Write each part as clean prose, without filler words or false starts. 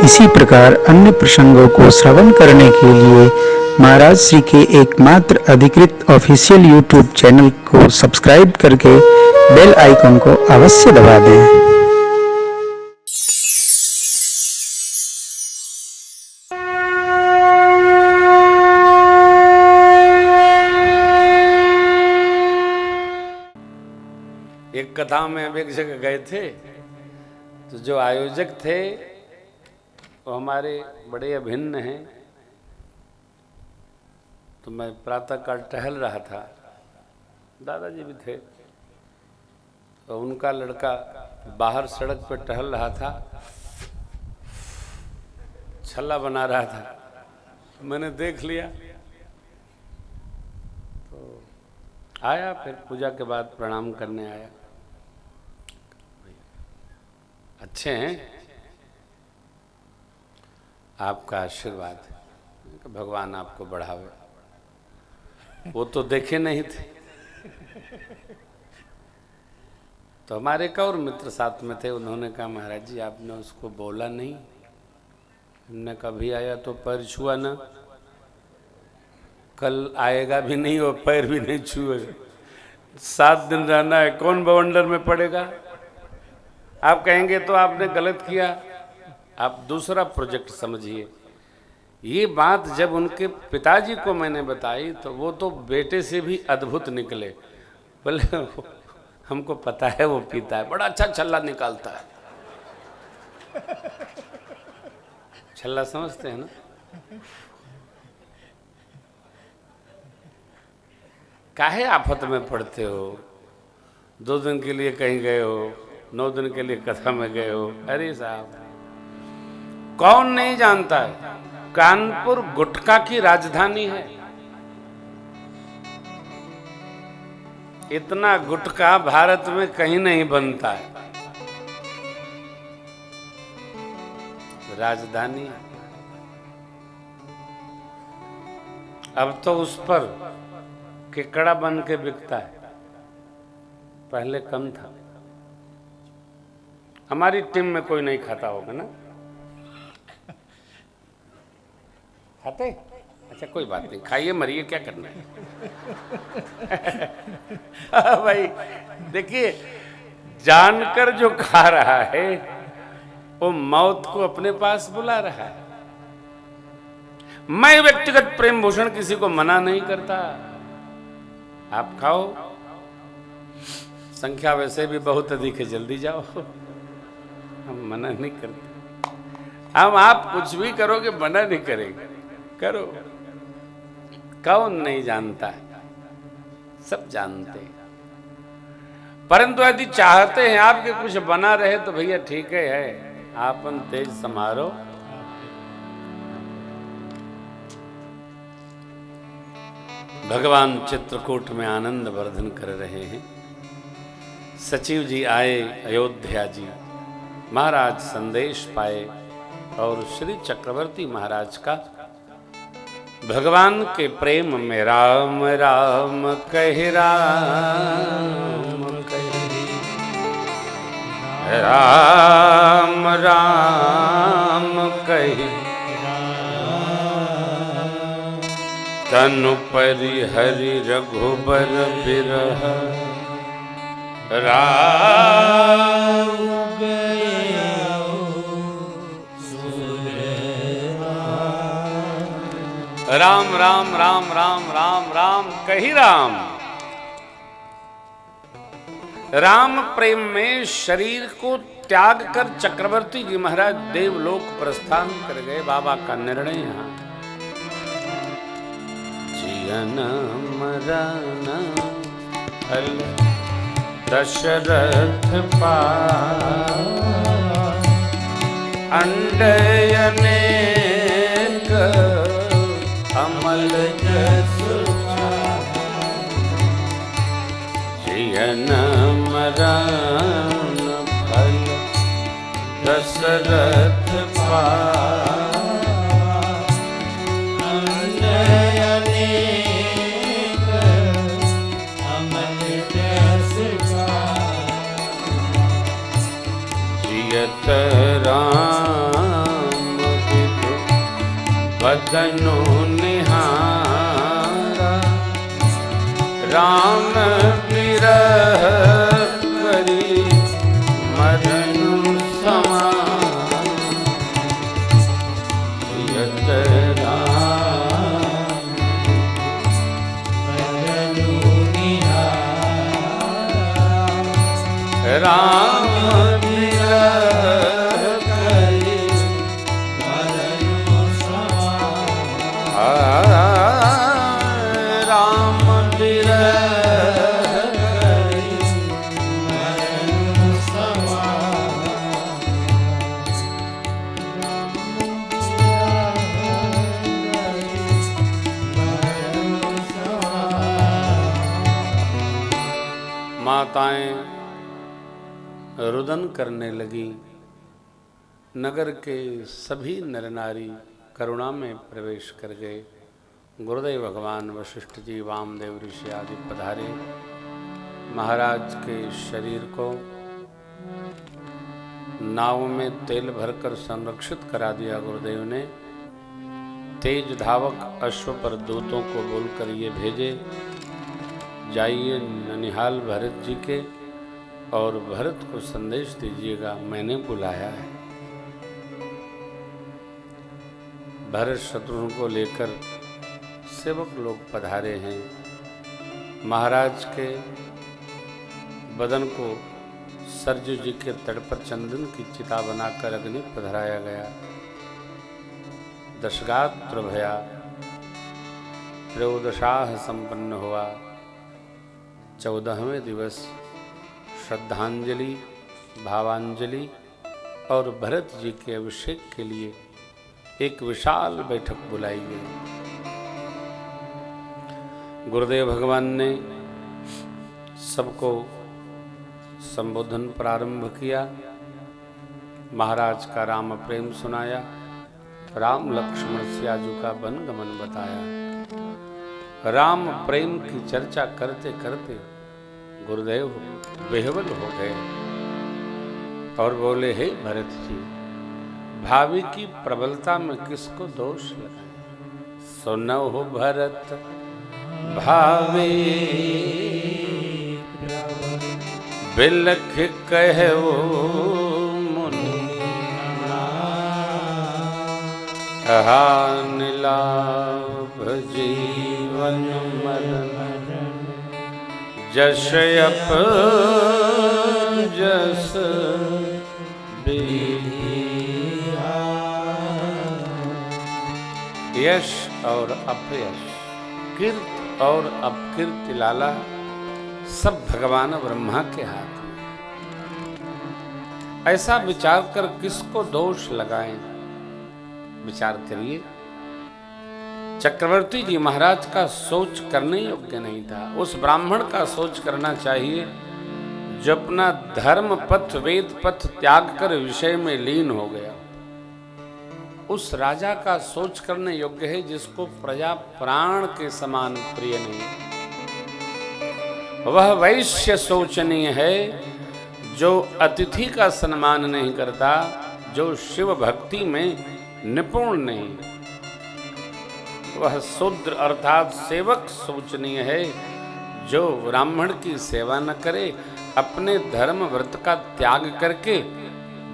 इसी प्रकार अन्य प्रसंगों को श्रवण करने के लिए महाराज श्री के एकमात्र अधिकृत ऑफिशियल यूट्यूब चैनल को सब्सक्राइब करके बेल आइकन को अवश्य दबा दें। एक कथा में हम एक जगह गए थे तो जो आयोजक थे वो हमारे बड़े अभिन्न हैं। तो मैं प्रातःकाल टहल रहा था, दादाजी भी थे, तो उनका लड़का बाहर सड़क पर टहल रहा था, छल्ला बना रहा था। मैंने देख लिया तो आया, फिर पूजा के बाद प्रणाम करने आया। अच्छे हैं, आपका आशीर्वाद है, भगवान आपको बढ़ावे। वो तो देखे नहीं थे। तो हमारे एक और मित्र साथ में थे, उन्होंने कहा महाराज जी आपने उसको बोला नहीं। हमने कभी आया तो पैर छुआ ना, कल आएगा भी नहीं और पैर भी नहीं छुए। 7 दिन रहना है, कौन बवंडर में पड़ेगा। आप कहेंगे तो आपने गलत किया, आप दूसरा प्रोजेक्ट समझिए। ये बात जब उनके पिताजी को मैंने बताई तो वो तो बेटे से भी अद्भुत निकले। बोले हमको पता है वो पीता है, बड़ा अच्छा छल्ला निकालता है। छल्ला समझते हैं ना। काहे आफत में पड़ते हो, 2 दिन के लिए कहीं गए हो, 9 दिन के लिए कथा में गए हो। अरे साहब, कौन नहीं जानता है कानपुर गुटखा की राजधानी है। इतना गुटखा भारत में कहीं नहीं बनता है, राजधानी। अब तो उस पर केकड़ा बन के बिकता है, पहले कम था। हमारी टीम में कोई नहीं खाता होगा ना, खाते? अच्छा कोई बात नहीं, खाइए मरिए, क्या करना है। भाई देखिए, जानकर जो खा रहा है वो मौत को अपने पास बुला रहा है। मैं व्यक्तिगत प्रेम भूषण किसी को मना नहीं करता, आप खाओ, संख्या वैसे भी बहुत अधिक है, जल्दी जाओ, हम मना नहीं करते। हम आप कुछ भी करोगे मना नहीं करेंगे, करो। कौन नहीं जानता है, सब जानते हैं। परंतु यदि चाहते हैं आपके कुछ बना रहे तो भैया ठीक है, आपन तेज समारो। भगवान चित्रकूट में आनंद वर्धन कर रहे हैं। सचिव जी आए अयोध्या जी, महाराज संदेश पाए और श्री चक्रवर्ती महाराज का भगवान के प्रेम में राम राम कहि, राम कहि, राम राम कहि, तनु परिहरि रघुबर बिरह, राम राम राम राम राम राम राम कही राम। राम प्रेम में शरीर को त्याग कर चक्रवर्ती जी महाराज देवलोक प्रस्थान कर गए। बाबा का निर्णय यहाँ, जियन मरण फल दशरथ पाय, अंडयनेक अमल जस, जियन मरण फल दशरथ पाय, अंडयनेक अमल जस पाय, जियत राम मदनु निहारा राम विरह करी मदनु समायत राम मदनु निहारा राम विरह करी मदनु समायत राम विरह माताएं रुदन करने लगी। नगर के सभी नर नारी करुणा में प्रवेश कर गए। गुरुदेव भगवान वशिष्ठ जी वामदेव ऋषि आदि पधारे। महाराज के शरीर को नाव में तेल भरकर संरक्षित करा दिया गुरुदेव ने। तेज धावक अश्व पर दूतों को बोलकर ये भेजे, जाइए ननिहाल भरत जी के और भरत को संदेश दीजिएगा, मैंने बुलाया है। भरत शत्रुघ्न को लेकर सेवक लोग पधारे हैं। महाराज के बदन को सरजू जी के तट पर चंदन की चिता बनाकर अग्नि पधराया गया। दशगात्र भया, त्रयोदशाह संपन्न हुआ। 14वें दिवस श्रद्धांजलि, भावांजलि और भरत जी के अभिषेक के लिए एक विशाल बैठक बुलाई गई। गुरुदेव भगवान ने सबको संबोधन प्रारंभ किया। महाराज का राम प्रेम सुनाया। राम लक्ष्मण सियाजू का वन गमन बताया। राम प्रेम की चर्चा करते करते गुरुदेव बेहवल हो गए और बोले, हे भरत जी, भावी की प्रबलता में किसको दोष लगाए? सुनो हो भरत भावे बिलख कहो मुनि, निलाभ जीवन मरण जश अप जस यश और अपयश, कीर्ति और अपकीर्ति लाला सब भगवान ब्रह्मा के हाथ में। ऐसा विचार कर किसको दोष लगाएं? विचार करिए। चक्रवर्ती जी महाराज का सोच करने योग्य नहीं था। उस ब्राह्मण का सोच करना चाहिए जो अपना धर्म पथ वेद पथ त्याग कर विषय में लीन हो गया। उस राजा का सोच करने योग्य है जिसको प्रजा प्राण के समान प्रिय नहीं। वह वैश्य सोचनीय है जो अतिथि का सम्मान नहीं करता, जो शिव भक्ति में निपुण नहीं। वह शूद्र अर्थात सेवक सोचनीय है जो ब्राह्मण की सेवा न करे, अपने धर्म व्रत का त्याग करके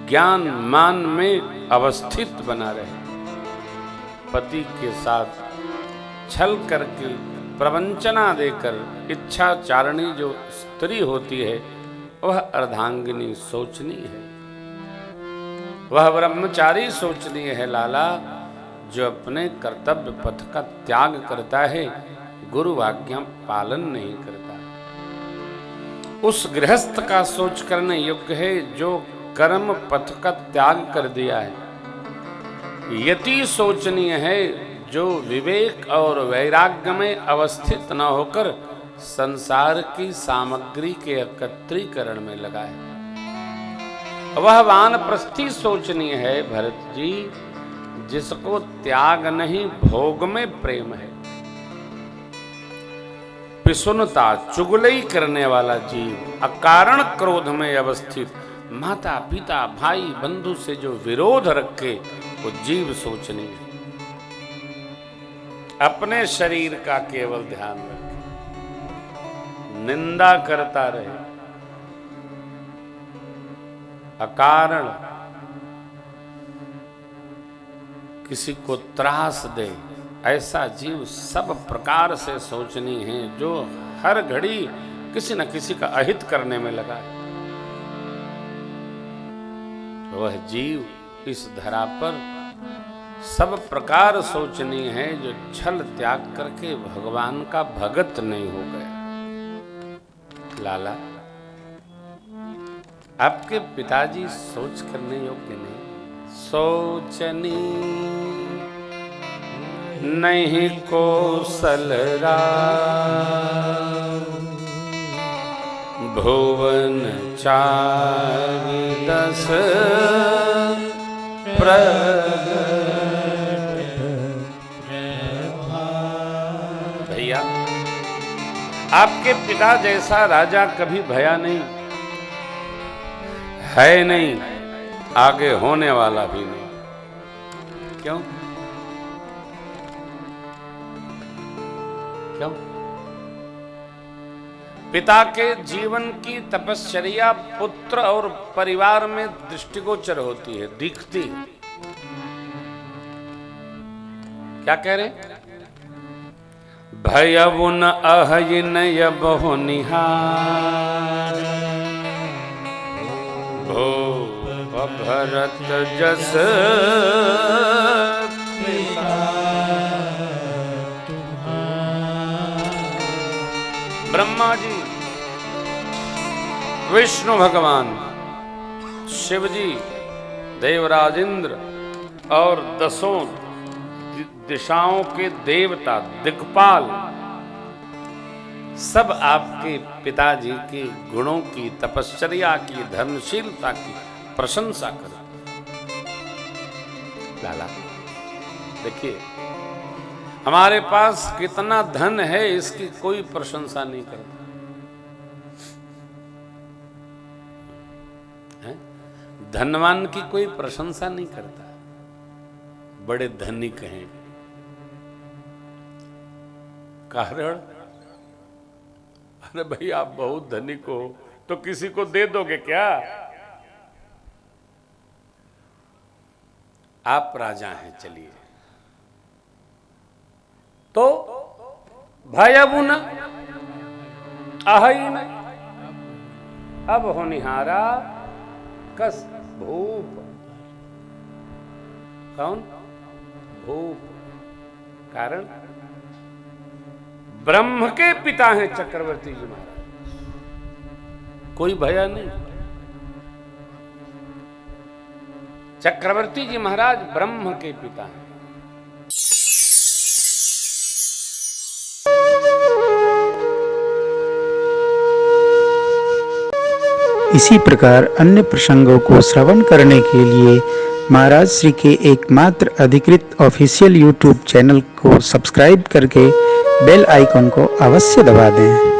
ज्ञान मान में अवस्थित बना रहे। पति के साथ छल करके प्रवंचना देकर इच्छाचारणी जो स्त्री होती है वह अर्धांगिनी सोचनीय है। वह ब्रह्मचारी सोचनीय है लाला जो अपने कर्तव्य पथ का त्याग करता है, गुरु आज्ञा पालन नहीं करता। उस गृहस्थ का सोच करने योग्य है जो कर्म पथ का त्याग कर दिया है। यति सोचनीय है जो विवेक और वैराग्य में अवस्थित न होकर संसार की सामग्री के एकत्रीकरण में लगा है। वह वानप्रस्थी सोचनीय है भरत जी जिसको त्याग नहीं भोग में प्रेम है। पिसुनता चुगलई करने वाला जीव, अकारण क्रोध में अवस्थित, माता पिता भाई बंधु से जो विरोध रखे वो जीव सोचनीय है। अपने शरीर का केवल ध्यान रखे, निंदा करता रहे, अकारण किसी को त्रास दे, ऐसा जीव सब प्रकार से सोचनी है जो हर घड़ी किसी न किसी का अहित करने में लगा है। वह जीव इस धरा पर सब प्रकार सोचनी है जो छल त्याग करके भगवान का भगत नहीं हो गया। लाला, आपके पिताजी सोच करने योग्य नहीं, सोचनी नहीं कौशल भुवन 4-10 भैया, आपके पिता जैसा राजा कभी भया नहीं, है नहीं, आगे होने वाला भी नहीं। क्यों? क्यों? पिता के जीवन की तपश्चर्या पुत्र और परिवार में दृष्टिगोचर होती है, दिखती है। क्या कह रहे? भयउ न अहइ नय बहु निहार, भो भरत जस ब्रह्मा जी, विष्णु भगवान, शिव जी, देवराज इंद्र और 10 दिशाओं के देवता दिक्पाल सब आपके पिताजी के गुणों की, तपश्चर्या की, धर्मशीलता की प्रशंसा करते। लाला देखिए, हमारे पास कितना धन है इसकी कोई प्रशंसा नहीं करता है? धनवान की कोई प्रशंसा नहीं करता, बड़े धनिक हैं। कारण, अरे भाई आप बहुत धनिक हो तो किसी को दे दोगे क्या? आप राजा हैं, चलिए, तो भयउ न अहइ न, अब होनिहारा कस भूप। कौन? भूप। कारण ब्रह्म के पिता हैं चक्रवर्ती जी महाराज, कोई भया नहीं। चक्रवर्ती जी महाराज ब्रह्म के पिता हैं। इसी प्रकार अन्य प्रसंगों को श्रवण करने के लिए महाराज श्री के एकमात्र अधिकृत ऑफिशियल यूट्यूब चैनल को सब्सक्राइब करके बेल आइकन को अवश्य दबा दें।